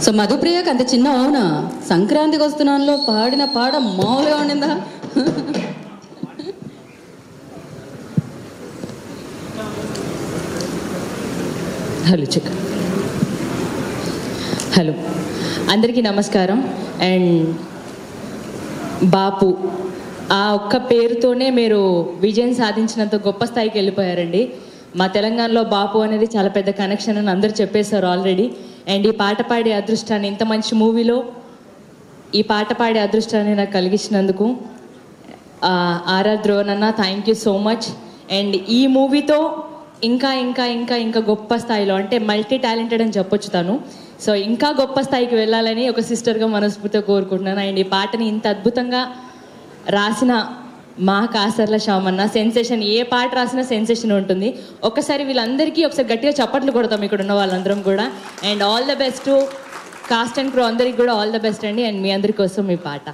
So మధుప్రియకి అంత చిన్న అవునా? సంక్రాంతికి వస్తున్నానులో పాడిన పాట మామూలుగా ఉండిందా? Hello check. హలో అందరికీ నమస్కారం. అండ్ బాపు ఆ ఒక్క పేరుతోనే మీరు విజయం సాధించినంత గొప్ప స్థాయికి వెళ్ళిపోయారండి. మా తెలంగాణలో బాపు అనేది చాలా పెద్ద కనెక్షన్ అని అందరూ చెప్పేశారు ఆల్రెడీ. అండ్ ఈ పాట పాడే అదృష్టాన్ని, ఇంత మంచి మూవీలో ఈ పాట పాడే అదృష్టాన్ని నాకు కలిగించినందుకు ఆర్ఆర్ ద్రోణ్ అన్న thank you so much. And ఈ మూవీతో ఇంకా ఇంకా ఇంకా ఇంకా గొప్ప స్థాయిలో, అంటే మల్టీ టాలెంటెడ్ అని చెప్పొచ్చు తను. సో ఇంకా గొప్ప స్థాయికి వెళ్ళాలని ఒక సిస్టర్గా మనస్ఫూర్తిగా కోరుకుంటున్నాను. అండ్ ఈ పాటని ఇంత అద్భుతంగా రాసిన మా కాసర్ల శ్యామన్న సెన్సేషన్, ఏ పాట రాసినా సెన్సేషన్ ఉంటుంది. ఒక్కసారి వీళ్ళందరికీ ఒకసారి గట్టిగా చప్పట్లు కొడతాం ఇక్కడ ఉన్న వాళ్ళందరం కూడా. And all the best cost and crew అందరికి కూడా ఆల్ ద బెస్ట్ అండి. అండ్ మీ అందరి కోసం ఈ పాట.